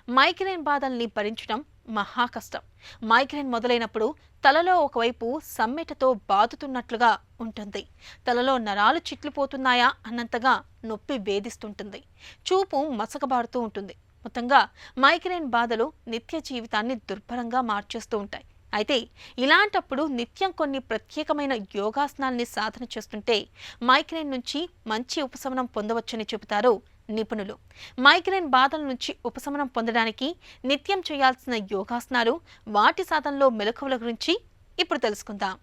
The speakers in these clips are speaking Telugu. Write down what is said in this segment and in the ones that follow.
మైగ్రేన్ బాధల్ని భరించడం మహా కష్టం. మైగ్రేన్ మొదలైనప్పుడు తలలో ఒకవైపు సమ్మెటతో బాదుతున్నట్లుగా ఉంటుంది. తలలో నరాలు చిట్లిపోతున్నాయా అన్నంతగా నొప్పి వేధిస్తుంటుంది. చూపు మసకబారుతూ ఉంటుంది. మొత్తంగా మైగ్రేన్ బాధలు నిత్య జీవితాన్ని దుర్భరంగా మార్చేస్తూ ఉంటాయి. అయితే ఇలాంటప్పుడు నిత్యం కొన్ని ప్రత్యేకమైన యోగాసనాల్ని సాధన చేస్తుంటే మైగ్రేన్ నుంచి మంచి ఉపశమనం పొందవచ్చని చెబుతారు నిపుణులు. మైగ్రేన్ బాధల నుంచి ఉపశమనం పొందడానికి నిత్యం చేయాల్సిన యోగాసనాలు, వాటి సాధనలో మెలకువల గురించి ఇప్పుడు తెలుసుకుందాం.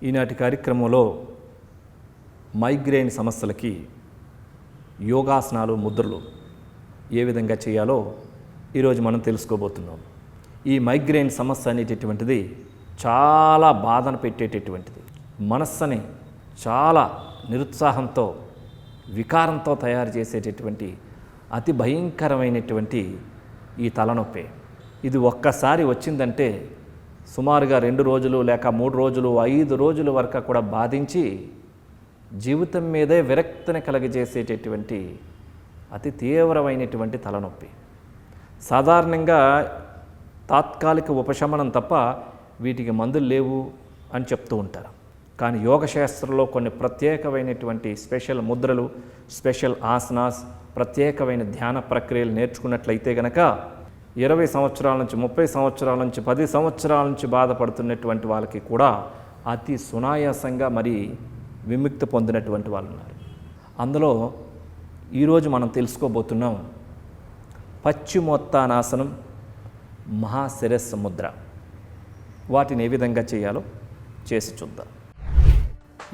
ఈనాటి కార్యక్రమంలో మైగ్రేన్ సమస్యలకి యోగాసనాలు, ముద్రలు ఏ విధంగా చేయాలో ఈరోజు మనం తెలుసుకోబోతున్నాం. ఈ మైగ్రేన్ సమస్య అనేటటువంటిది చాలా బాధను పెట్టేటటువంటిది. మనస్సుని చాలా నిరుత్సాహంతో, వికారంతో తయారు చేసేటటువంటి అతి భయంకరమైనటువంటి ఈ తలనొప్పి. ఇది ఒక్కసారి వచ్చిందంటే సుమారుగా 2 రోజులు లేక 3 రోజులు 5 రోజుల వరకు కూడా బాధించి జీవితం మీదే విరక్తిని కలగజేసేటటువంటి అతి తీవ్రమైనటువంటి తలనొప్పి. సాధారణంగా తాత్కాలిక ఉపశమనం తప్ప వీటికి మందులు లేవు అని చెప్తూ ఉంటారు. కానీ యోగశాస్త్రంలో కొన్ని ప్రత్యేకమైనటువంటి స్పెషల్ ముద్రలు, స్పెషల్ ఆసనాస్, ప్రత్యేకమైన ధ్యాన ప్రక్రియలు నేర్చుకున్నట్లయితే గనక 20 సంవత్సరాల నుంచి 30 సంవత్సరాల నుంచి 10 సంవత్సరాల నుంచి బాధపడుతున్నటువంటి వాళ్ళకి కూడా అతి సునాయాసంగా మరి విముక్తి పొందినటువంటి వాళ్ళు ఉన్నారు. అందులో ఈరోజు మనం తెలుసుకోబోతున్నాం పశ్చిమోత్తానాసనం, మహాశిరస్సు ముద్ర. వాటిని ఏ విధంగా చేయాలో చేసి చూద్దాం.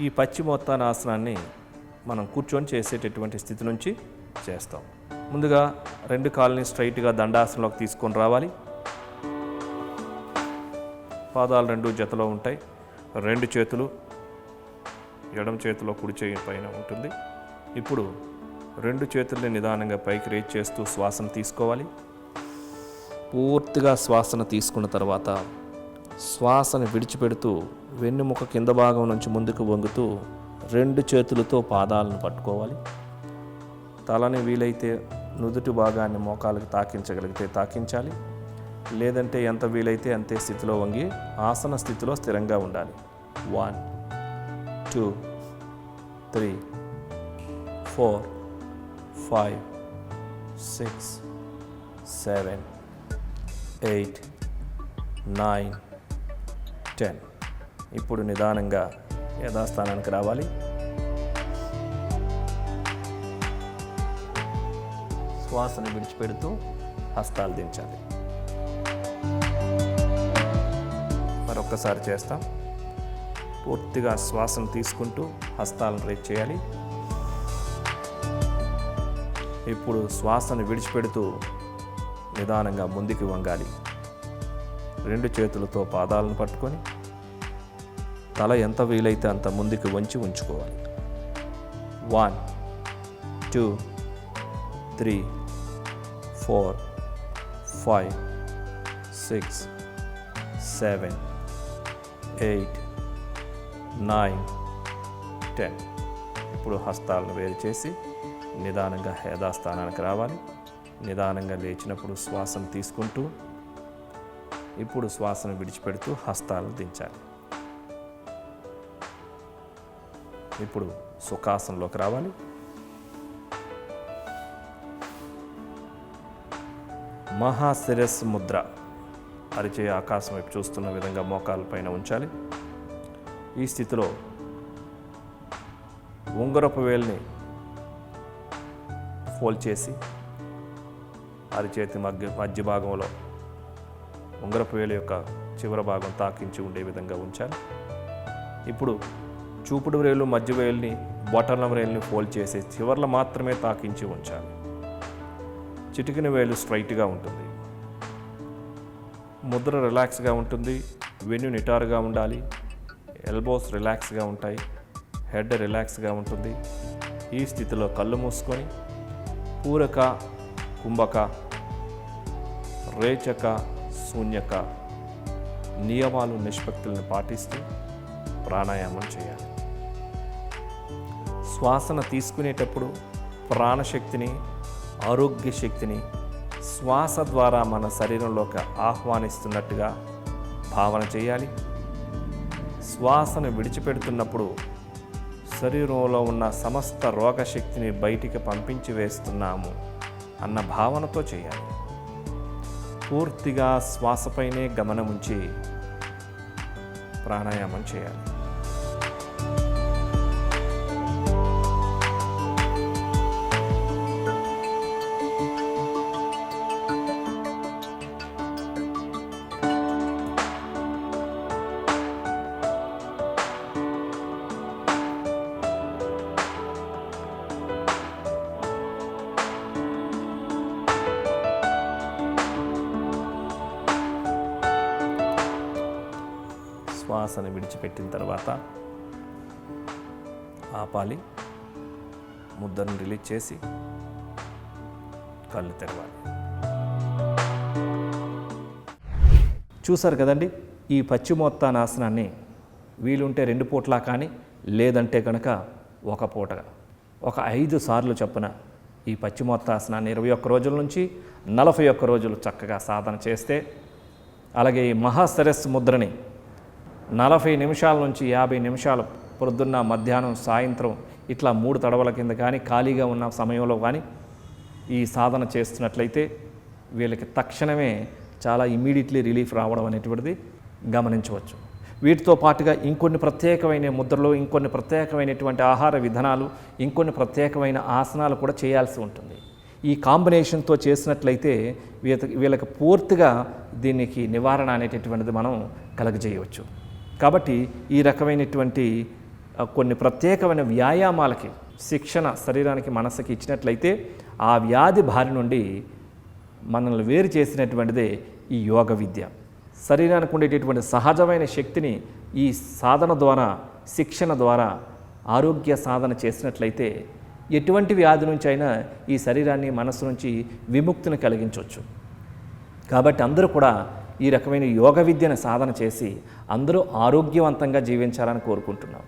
ఈ పశ్చిమోత్తానాసనాన్ని మనం కూర్చొని చేసేటటువంటి స్థితి నుంచి చేస్తాం. ముందుగా 2 కాళ్ళని స్ట్రైట్గా దండాసనంలోకి తీసుకొని రావాలి. పాదాలు 2 జతలో ఉంటాయి. 2 చేతులు ఎడమ చేతిలో కుడి చేయి పైన ఉంటుంది. ఇప్పుడు 2 చేతుల్ని నిదానంగా పైకి రేజ్ చేస్తూ శ్వాసను తీసుకోవాలి. పూర్తిగా శ్వాసను తీసుకున్న తర్వాత శ్వాసను విడిచిపెడుతూ వెన్నుముక కింద భాగం నుంచి ముందుకు వంగుతూ 2 చేతులతో పాదాలను పట్టుకోవాలి. తలని వీలైతే నుదుటి భాగాన్ని మోకాలకు తాకించగలిగితే తాకించాలి. లేదంటే ఎంత వీలైతే అంతే స్థితిలో వంగి ఆసన స్థితిలో స్థిరంగా ఉండాలి. 1 2 3 4 5 6 7 8 9 10. ఇప్పుడు నిదానంగా యథాస్థానానికి రావాలి. శ్వాసను విడిచిపెడుతూ హస్తాలు దించాలి. మరొక్కసారి చేస్తాం. పూర్తిగా శ్వాసను తీసుకుంటూ హస్తాలను రేజ్ చేయాలి. ఇప్పుడు శ్వాసను విడిచిపెడుతూ నిదానంగా ముందుకు వంగాలి. 2 చేతులతో పాదాలను పట్టుకొని తల ఎంత వీలైతే అంత ముందుకు వంచి ఉంచుకోవాలి. 1 2 3 4 5 6 7 8 9 10. ఇప్పుడు హస్తాలను వేరు చేసి నిదానంగా యథాస్థానానికి రావాలి. నిదానంగా లేచినప్పుడు శ్వాసను తీసుకుంటూ ఇప్పుడు శ్వాసను విడిచిపెడుతూ హస్తాలను దించాలి. ఇప్పుడు సుఖాసనంలోకి రావాలి. మహాశిరస్సు ముద్ర. అరిచేయి ఆకాశం వైపు చూస్తున్న విధంగా మోకాళ్ళ పైన ఉంచాలి. ఈ స్థితిలో ఉంగరపు వేలుని ఫోల్డ్ చేసి అరిచేతి మధ్య భాగంలో ఉంగరపు వేలు యొక్క చివరి భాగం తాకించి ఉండే విధంగా ఉంచాలి. ఇప్పుడు చూపుడు వేలు, మధ్య వేలుని, బొటన వేలుని ఫోల్డ్ చేసి చివర్లో మాత్రమే తాకించి ఉంచాలి. చిటికిన వేలు స్ట్రైట్గా ఉంటుంది. ముద్ర రిలాక్స్గా ఉంటుంది. వెన్ను నిటారుగా ఉండాలి. ఎల్బోస్ రిలాక్స్గా ఉంటాయి. హెడ్ రిలాక్స్గా ఉంటుంది. ఈ స్థితిలో కళ్ళు మూసుకొని పూరక, కుంభక, రేచక, శూన్యక నియమాలు నిష్పత్తులను పాటిస్తూ ప్రాణాయామం చేయాలి. శ్వాసను తీసుకునేటప్పుడు ప్రాణశక్తిని, ఆరోగ్య శక్తిని శ్వాస ద్వారా మన శరీరంలోకి ఆహ్వానిస్తున్నట్టుగా భావన చేయాలి. శ్వాసను విడిచిపెడుతున్నప్పుడు శరీరంలో ఉన్న సమస్త రోగశక్తిని బయటికి పంపించి వేస్తున్నాము అన్న భావనతో చేయాలి. పూర్తిగా శ్వాసపైనే గమనం ఉంచి ప్రాణాయామం చేయాలి. శ్వాసను విడిచిపెట్టిన తర్వాత ఆపాలి. ముద్దను రిలీజ్ చేసి కళ్ళు తెరవాలి. చూసారు కదండి, ఈ పశ్చిమోత్తానాసనాన్ని వీలుంటే 2 పూట్లా కానీ లేదంటే కనుక 1 పూటగా ఒక 5 సార్లు చొప్పున ఈ పశ్చిమోత్తాసనాన్ని 21 రోజుల నుంచి 41 రోజులు చక్కగా సాధన చేస్తే, అలాగే ఈ మహాసరస్సు ముద్రని 40 నిమిషాల నుంచి 50 నిమిషాలు పొద్దున్న, మధ్యాహ్నం, సాయంత్రం ఇట్లా 3 తడవల కింద కానీ ఖాళీగా ఉన్న సమయంలో కానీ ఈ సాధన చేస్తున్నట్లయితే వీళ్ళకి తక్షణమే చాలా ఇమ్మీడియట్లీ రిలీఫ్ రావడం అనేటువంటిది గమనించవచ్చు. వీటితో పాటుగా ఇంకొన్ని ప్రత్యేకమైన ముద్రలు, ఇంకొన్ని ప్రత్యేకమైనటువంటి ఆహార విధానాలు, ఇంకొన్ని ప్రత్యేకమైన ఆసనాలు కూడా చేయాల్సి ఉంటుంది. ఈ కాంబినేషన్తో చేసినట్లయితే వీళ్ళకి పూర్తిగా దీనికి నివారణ అనేటటువంటిది మనం కలగజేయవచ్చు. కాబట్టి ఈ రకమైనటువంటి కొన్ని ప్రత్యేకమైన వ్యాయామాలకి శిక్షణ శరీరానికి, మనసుకి ఇచ్చినట్లయితే ఆ వ్యాధి బారి నుండి మనల్ని వేరు చేసినటువంటిదే ఈ యోగ విద్య. శరీరానికి ఉండేటటువంటి సహజమైన శక్తిని ఈ సాధన ద్వారా, శిక్షణ ద్వారా ఆరోగ్య సాధన చేసినట్లయితే ఎటువంటి వ్యాధి నుంచి అయినా ఈ శరీరాన్ని, మనస్సు నుంచి విముక్తిని కలిగించవచ్చు. కాబట్టి అందరూ కూడా ఈ రకమైన యోగ విద్యను సాధన చేసి అందరూ ఆరోగ్యవంతంగా జీవించాలని కోరుకుంటున్నాం.